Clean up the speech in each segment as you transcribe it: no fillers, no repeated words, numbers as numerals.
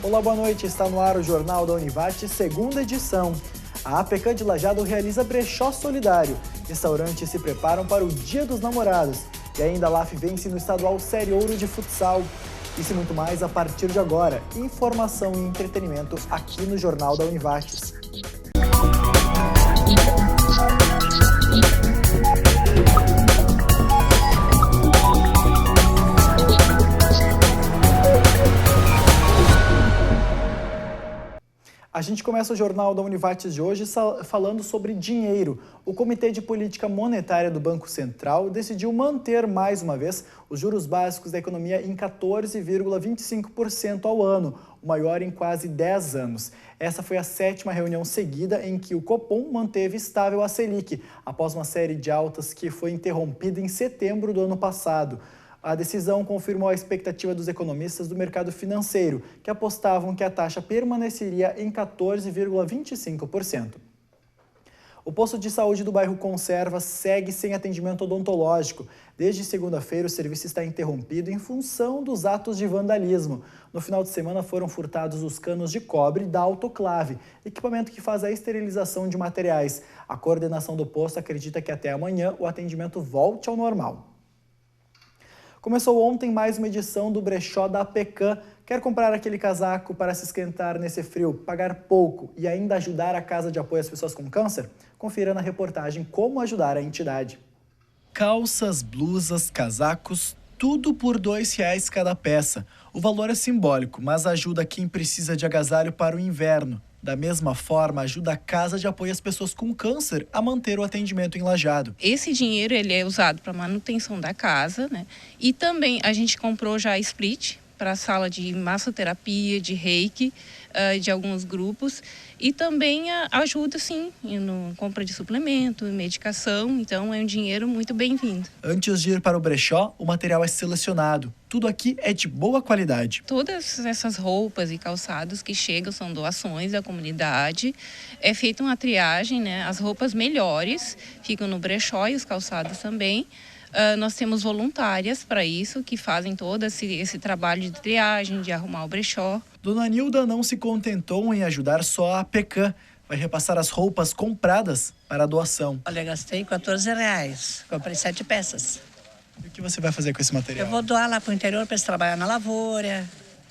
Olá, boa noite. Está no ar o Jornal da Univate, segunda edição. A APECAM de Lajeado realiza brechó solidário. Restaurantes se preparam para o Dia dos Namorados. E ainda a LAF vence no estadual Série Ouro de futsal. Isso e muito mais a partir de agora. Informação e entretenimento aqui no Jornal da Univate. A gente começa o Jornal da Univate de hoje falando sobre dinheiro. O Comitê de Política Monetária do Banco Central decidiu manter mais uma vez os juros básicos da economia em 14,25% ao ano, o maior em quase 10 anos. Essa foi a 7ª reunião seguida em que o Copom manteve estável a Selic, após uma série de altas que foi interrompida em setembro do ano passado. A decisão confirmou a expectativa dos economistas do mercado financeiro, que apostavam que a taxa permaneceria em 14,25%. O posto de saúde do bairro Conserva segue sem atendimento odontológico. Desde segunda-feira, o serviço está interrompido em função dos atos de vandalismo. No final de semana, foram furtados os canos de cobre da autoclave, equipamento que faz a esterilização de materiais. A coordenação do posto acredita que até amanhã o atendimento volte ao normal. Começou ontem mais uma edição do brechó da APECAM. Quer comprar aquele casaco para se esquentar nesse frio, pagar pouco e ainda ajudar a Casa de Apoio às Pessoas com Câncer? Confira na reportagem como ajudar a entidade. Calças, blusas, casacos, tudo por R$ 2,00 cada peça. O valor é simbólico, mas ajuda quem precisa de agasalho para o inverno. Da mesma forma, ajuda a Casa de Apoio às Pessoas com Câncer a manter o atendimento em Lajeado. Esse dinheiro ele é usado para manutenção da casa, né? E também a gente comprou já split para a sala de massoterapia, de reiki, de alguns grupos. E também ajuda, sim, na compra de suplemento, medicação. Então, é um dinheiro muito bem-vindo. Antes de ir para o brechó, o material é selecionado. Tudo aqui é de boa qualidade. Todas essas roupas e calçados que chegam são doações da comunidade. É feita uma triagem, né? As roupas melhores ficam no brechó e os calçados também. Nós temos voluntárias para isso, que fazem todo esse trabalho de triagem, de arrumar o brechó. Dona Nilda não se contentou em ajudar só a APECAM. Vai repassar as roupas compradas para a doação. Olha, gastei R$14. Comprei 7 peças. E o que você vai fazer com esse material? Eu vou doar lá para o interior para eles trabalhar na lavoura,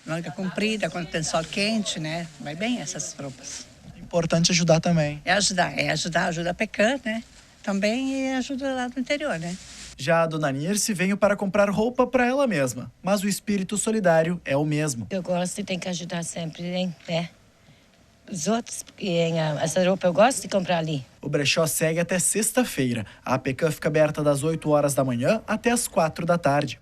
manga comprida, quando tem sol quente, né? Vai bem essas roupas. Importante ajudar também. Ajuda a APECAM, né? Também ajuda lá do interior, né? Já a dona Nirce veio para comprar roupa para ela mesma, mas o espírito solidário é o mesmo. Eu gosto e tenho que ajudar sempre, né? Os outros, essa roupa eu gosto de comprar ali. O brechó segue até sexta-feira. A APECAM fica aberta das 8 horas da manhã até as 4 da tarde.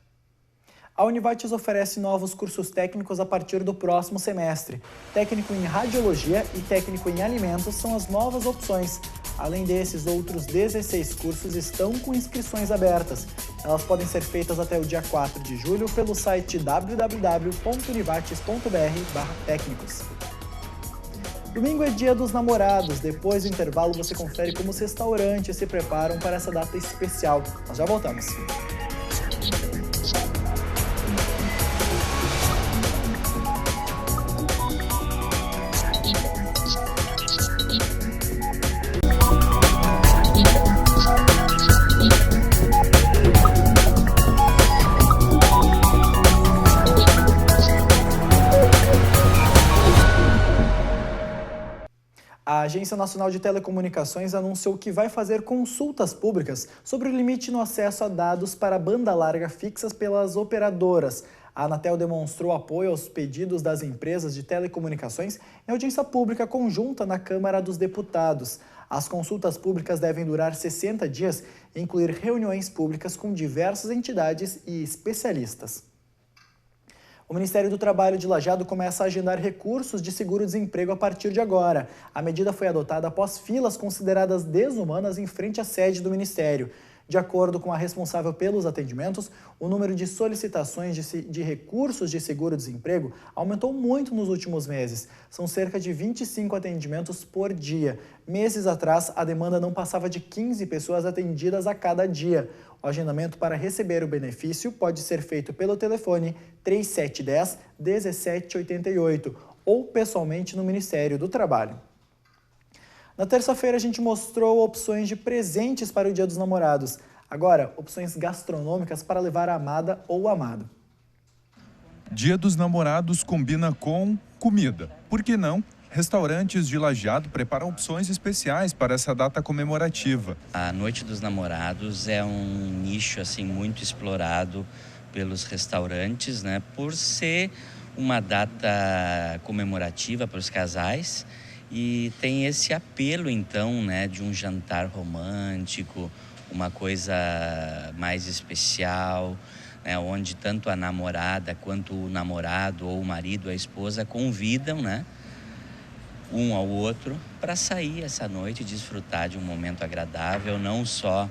A Univates oferece novos cursos técnicos a partir do próximo semestre. Técnico em radiologia e técnico em alimentos são as novas opções. Além desses, outros 16 cursos estão com inscrições abertas. Elas podem ser feitas até o dia 4 de julho pelo site www.univates.br/técnicos. Domingo é Dia dos Namorados. Depois do intervalo, você confere como os restaurantes se preparam para essa data especial. Nós já voltamos. A Agência Nacional de Telecomunicações anunciou que vai fazer consultas públicas sobre o limite no acesso a dados para banda larga fixas pelas operadoras. A Anatel demonstrou apoio aos pedidos das empresas de telecomunicações em audiência pública conjunta na Câmara dos Deputados. As consultas públicas devem durar 60 dias e incluir reuniões públicas com diversas entidades e especialistas. O Ministério do Trabalho de Lajeado começa a agendar recursos de seguro-desemprego a partir de agora. A medida foi adotada após filas consideradas desumanas em frente à sede do Ministério. De acordo com a responsável pelos atendimentos, o número de solicitações de recursos de seguro-desemprego aumentou muito nos últimos meses. São cerca de 25 atendimentos por dia. Meses atrás, a demanda não passava de 15 pessoas atendidas a cada dia. O agendamento para receber o benefício pode ser feito pelo telefone 3710-1788 ou pessoalmente no Ministério do Trabalho. Na terça-feira, a gente mostrou opções de presentes para o Dia dos Namorados. Agora, opções gastronômicas para levar a amada ou amado. Dia dos Namorados combina com comida. Por que não? Restaurantes de Lajeado preparam opções especiais para essa data comemorativa. A Noite dos Namorados é um nicho assim muito explorado pelos restaurantes, né? Por ser uma data comemorativa para os casais e tem esse apelo então, né, de um jantar romântico, uma coisa mais especial, né, onde tanto a namorada quanto o namorado ou o marido, a esposa convidam, né, um ao outro para sair essa noite e desfrutar de um momento agradável, não só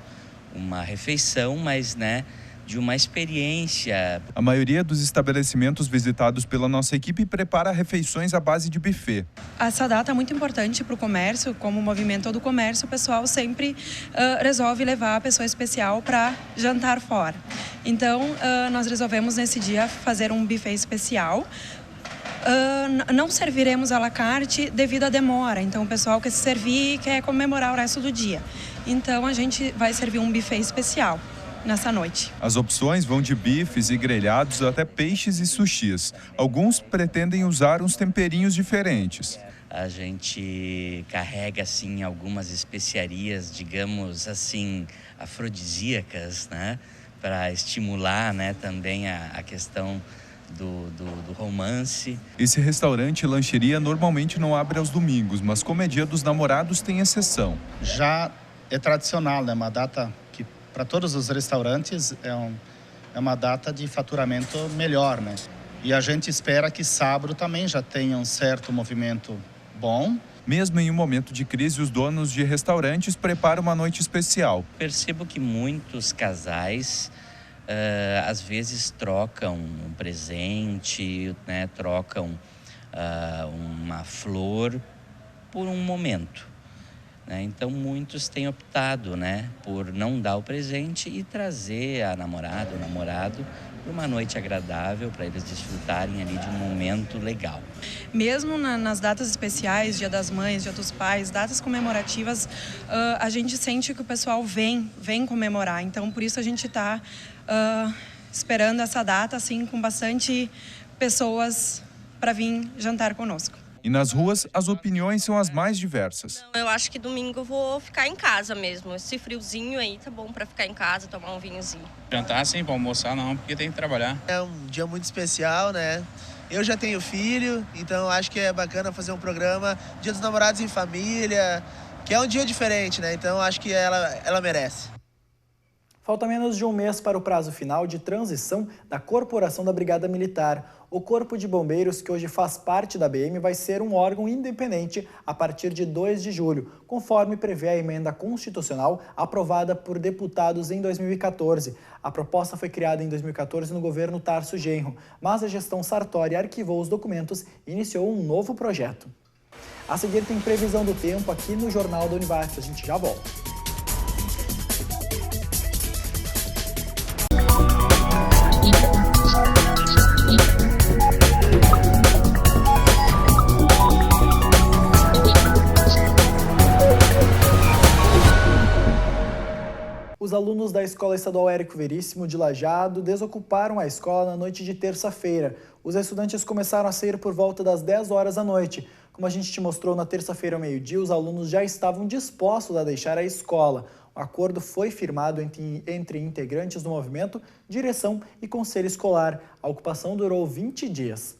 uma refeição, mas, né, de uma experiência. A maioria dos estabelecimentos visitados pela nossa equipe prepara refeições à base de buffet. Essa data é muito importante para o comércio, como movimento do comércio, o pessoal sempre resolve levar a pessoa especial para jantar fora. Então, nós resolvemos nesse dia fazer um buffet especial. Não serviremos à la carte devido à demora, então o pessoal quer se servir e quer comemorar o resto do dia. Então, a gente vai servir um buffet especial nessa noite. As opções vão de bifes e grelhados até peixes e sushis. Alguns pretendem usar uns temperinhos diferentes. A gente carrega assim algumas especiarias, digamos assim, afrodisíacas, né, para estimular, né, também a questão do romance. Esse restaurante e lancheria normalmente não abre aos domingos, mas como é Dia dos Namorados tem exceção. Já é tradicional, né, uma data que para todos os restaurantes é uma data de faturamento melhor, né? E a gente espera que sábado também já tenha um certo movimento bom. Mesmo em um momento de crise, os donos de restaurantes preparam uma noite especial. Percebo que muitos casais às vezes trocam um presente, né, trocam uma flor por um momento. Então, muitos têm optado, né, por não dar o presente e trazer a namorada, o namorado, para uma noite agradável, para eles desfrutarem ali de um momento legal. Mesmo nas datas especiais, Dia das Mães, Dia dos Pais, datas comemorativas, a gente sente que o pessoal vem comemorar. Então, por isso a gente está esperando essa data assim, com bastante pessoas para vir jantar conosco. E nas ruas, as opiniões são as mais diversas. Eu acho que domingo eu vou ficar em casa mesmo. Esse friozinho aí tá bom para ficar em casa, tomar um vinhozinho. Jantar sim, para almoçar não, porque tem que trabalhar. É um dia muito especial, né? Eu já tenho filho, então acho que é bacana fazer um programa Dia dos Namorados em Família, que é um dia diferente, né? Então acho que ela merece. Falta menos de um mês para o prazo final de transição da Corporação da Brigada Militar. O Corpo de Bombeiros, que hoje faz parte da BM, vai ser um órgão independente a partir de 2 de julho, conforme prevê a emenda constitucional aprovada por deputados em 2014. A proposta foi criada em 2014 no governo Tarso Genro, mas a gestão Sartori arquivou os documentos e iniciou um novo projeto. A seguir tem previsão do tempo aqui no Jornal da Univarte. A gente já volta. Os alunos da Escola Estadual Érico Veríssimo de Lajeado desocuparam a escola na noite de terça-feira. Os estudantes começaram a sair por volta das 10 horas da noite. Como a gente te mostrou na terça-feira ao meio-dia, os alunos já estavam dispostos a deixar a escola. O acordo foi firmado entre integrantes do movimento, direção e conselho escolar. A ocupação durou 20 dias.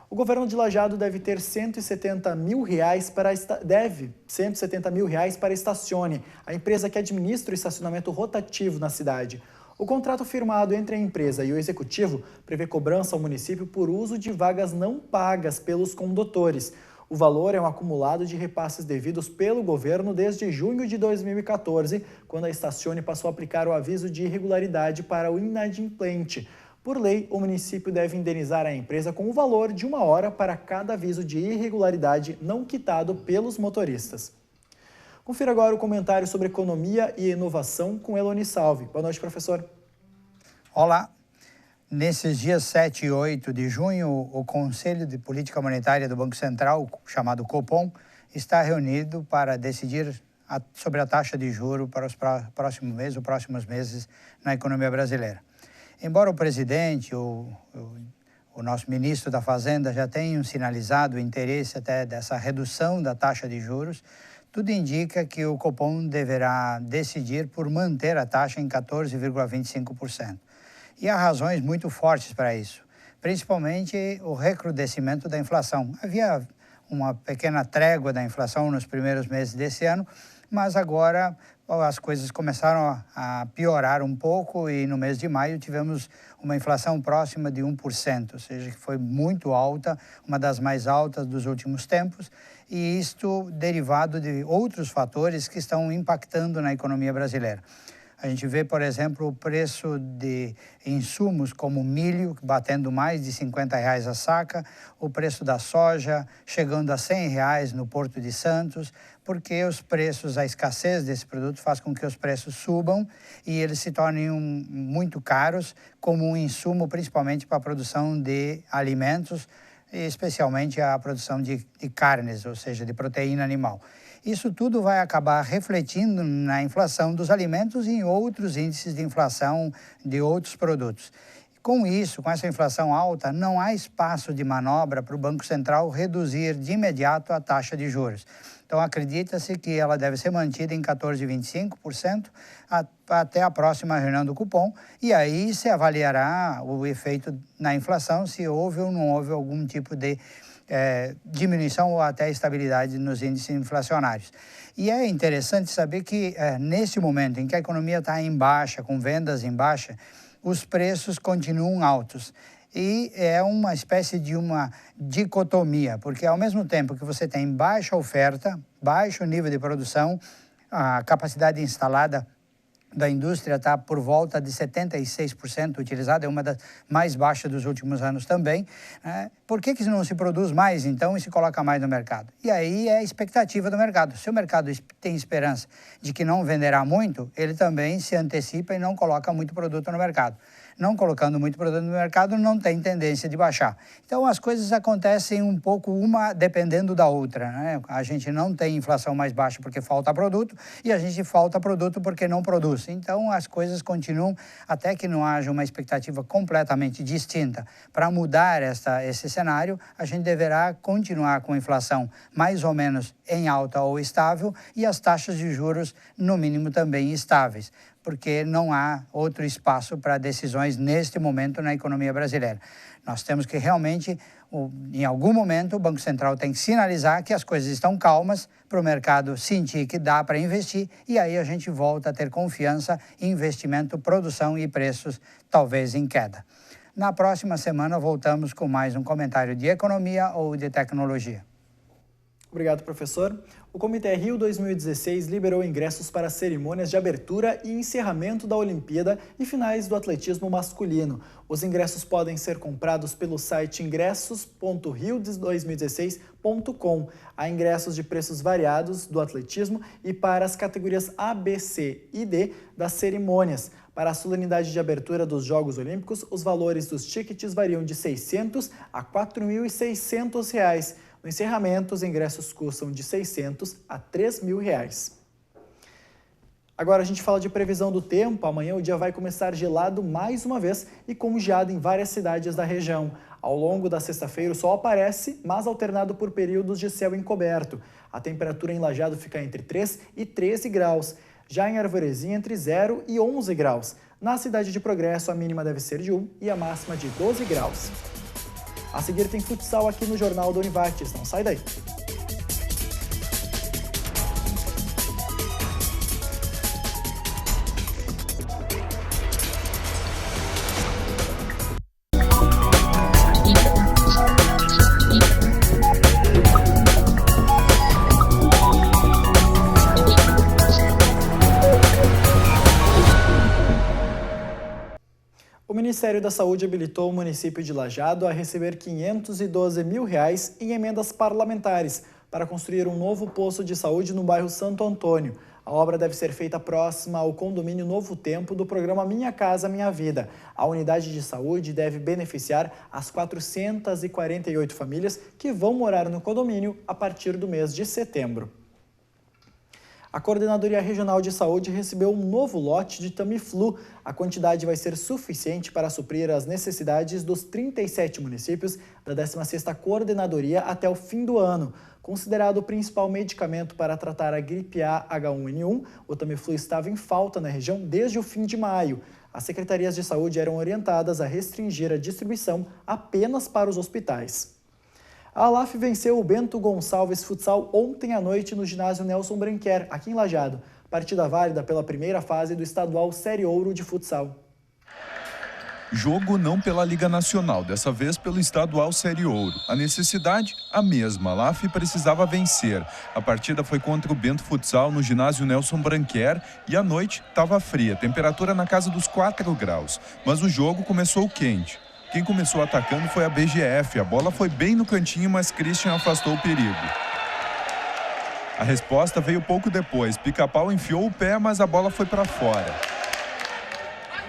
O governo de Lajeado deve ter R$ 170 mil para a Estacione, a empresa que administra o estacionamento rotativo na cidade. O contrato firmado entre a empresa e o executivo prevê cobrança ao município por uso de vagas não pagas pelos condutores. O valor é um acumulado de repasses devidos pelo governo desde junho de 2014, quando a Estacione passou a aplicar o aviso de irregularidade para o inadimplente. Por lei, o município deve indenizar a empresa com o valor de 1 hora para cada aviso de irregularidade não quitado pelos motoristas. Confira agora o comentário sobre economia e inovação com Eloni Salve. Boa noite, professor. Olá. Nesses dias 7 e 8 de junho, o Conselho de Política Monetária do Banco Central, chamado Copom, está reunido para decidir sobre a taxa de juros para os próximos meses na economia brasileira. Embora o presidente, o nosso ministro da Fazenda já tenham sinalizado o interesse até dessa redução da taxa de juros, tudo indica que o Copom deverá decidir por manter a taxa em 14,25%. E há razões muito fortes para isso, principalmente o recrudescimento da inflação. Havia uma pequena trégua da inflação nos primeiros meses desse ano, mas agora as coisas começaram a piorar um pouco e no mês de maio tivemos uma inflação próxima de 1%, ou seja, que foi muito alta, uma das mais altas dos últimos tempos, e isto derivado de outros fatores que estão impactando na economia brasileira. A gente vê, por exemplo, o preço de insumos como milho batendo mais de R$50 a saca, o preço da soja chegando a R$100 no Porto de Santos, porque os preços, a escassez desse produto faz com que os preços subam e eles se tornem muito caros como um insumo, principalmente para a produção de alimentos, especialmente a produção de carnes, ou seja, de proteína animal. Isso tudo vai acabar refletindo na inflação dos alimentos e em outros índices de inflação de outros produtos. Com isso, com essa inflação alta, não há espaço de manobra para o Banco Central reduzir de imediato a taxa de juros. Então, acredita-se que ela deve ser mantida em 14,25% até a próxima reunião do Copom, e aí se avaliará o efeito na inflação, se houve ou não houve algum tipo de diminuição ou até estabilidade nos índices inflacionários. E é interessante saber que nesse momento em que a economia está em baixa, com vendas em baixa, os preços continuam altos. E é uma espécie de uma dicotomia, porque ao mesmo tempo que você tem baixa oferta, baixo nível de produção, a capacidade instalada da indústria está por volta de 76% utilizada, é uma das mais baixas dos últimos anos também. Por que não se produz mais, então, e se coloca mais no mercado? E aí é a expectativa do mercado. Se o mercado tem esperança de que não venderá muito, ele também se antecipa e não coloca muito produto no mercado. Não colocando muito produto no mercado, não tem tendência de baixar. Então, as coisas acontecem um pouco uma dependendo da outra, né? A gente não tem inflação mais baixa porque falta produto e a gente falta produto porque não produz. Então, as coisas continuam até que não haja uma expectativa completamente distinta. Para mudar esse cenário, a gente deverá continuar com a inflação mais ou menos em alta ou estável e as taxas de juros, no mínimo, também estáveis, porque não há outro espaço para decisões neste momento na economia brasileira. Nós temos que realmente, em algum momento, o Banco Central tem que sinalizar que as coisas estão calmas para o mercado sentir que dá para investir e aí a gente volta a ter confiança em investimento, produção e preços talvez em queda. Na próxima semana voltamos com mais um comentário de economia ou de tecnologia. Obrigado, professor. O Comitê Rio 2016 liberou ingressos para cerimônias de abertura e encerramento da Olimpíada e finais do atletismo masculino. Os ingressos podem ser comprados pelo site ingressos.rio2016.com. Há ingressos de preços variados do atletismo e para as categorias A, B, C e D das cerimônias. Para a solenidade de abertura dos Jogos Olímpicos, os valores dos tickets variam de R$ 600 a R$ 4.600. No encerramento, os ingressos custam de R$ 600 a R$ 3.000. Agora a gente fala de previsão do tempo. Amanhã o dia vai começar gelado mais uma vez e com geada em várias cidades da região. Ao longo da sexta-feira o sol aparece, mas alternado por períodos de céu encoberto. A temperatura em Lajeado fica entre 3 e 13 graus. Já em Arvorezinha, entre 0 e 11 graus. Na cidade de Progresso, a mínima deve ser de 1 e a máxima de 12 graus. A seguir tem futsal aqui no Jornal da Univates. Não sai daí. O Ministério da Saúde habilitou o município de Lajeado a receber R$ 512 mil em emendas parlamentares para construir um novo posto de saúde no bairro Santo Antônio. A obra deve ser feita próxima ao condomínio Novo Tempo do programa Minha Casa Minha Vida. A unidade de saúde deve beneficiar as 448 famílias que vão morar no condomínio a partir do mês de setembro. A Coordenadoria Regional de Saúde recebeu um novo lote de Tamiflu. A quantidade vai ser suficiente para suprir as necessidades dos 37 municípios da 16ª Coordenadoria até o fim do ano. Considerado o principal medicamento para tratar a gripe A H1N1, o Tamiflu estava em falta na região desde o fim de maio. As secretarias de saúde eram orientadas a restringir a distribuição apenas para os hospitais. A ALAF venceu o Bento Gonçalves Futsal ontem à noite no ginásio Nelson Branquer, aqui em Lajeado. Partida válida pela primeira fase do estadual Série Ouro de futsal. Jogo não pela Liga Nacional, dessa vez pelo estadual Série Ouro. A necessidade, a mesma. A ALAF precisava vencer. A partida foi contra o Bento Futsal no ginásio Nelson Branquer e à noite estava fria, temperatura na casa dos 4 graus. Mas o jogo começou quente. Quem começou atacando foi a BGF. A bola foi bem no cantinho, mas Christian afastou o perigo. A resposta veio pouco depois. Pica-Pau enfiou o pé, mas a bola foi para fora.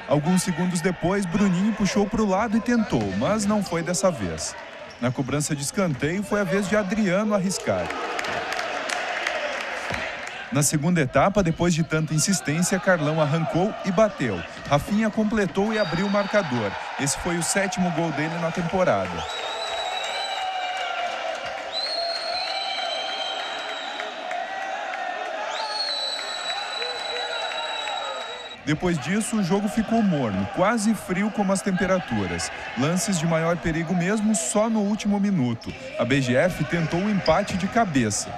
Alguns segundos depois, Bruninho puxou para o lado e tentou, mas não foi dessa vez. Na cobrança de escanteio, foi a vez de Adriano arriscar. Na segunda etapa, depois de tanta insistência, Carlão arrancou e bateu. Rafinha completou e abriu o marcador. Esse foi o 7º gol dele na temporada. Depois disso, o jogo ficou morno, quase frio como as temperaturas. Lances de maior perigo mesmo só no último minuto. A BGF tentou um empate de cabeça.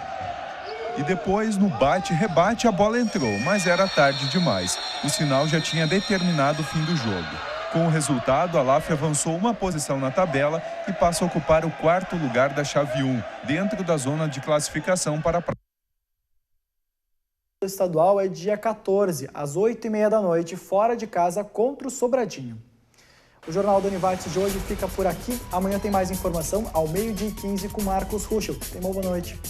E depois, no bate-rebate, a bola entrou, mas era tarde demais. O sinal já tinha determinado o fim do jogo. Com o resultado, a ALAF avançou uma posição na tabela e passa a ocupar o 4º lugar da chave 1, dentro da zona de classificação para a próxima. O estadual é dia 14, às 8h30 da noite, fora de casa contra o Sobradinho. O Jornal da Univates de hoje fica por aqui. Amanhã tem mais informação ao 12h15 com Marcos Ruschel. Tenha uma boa noite.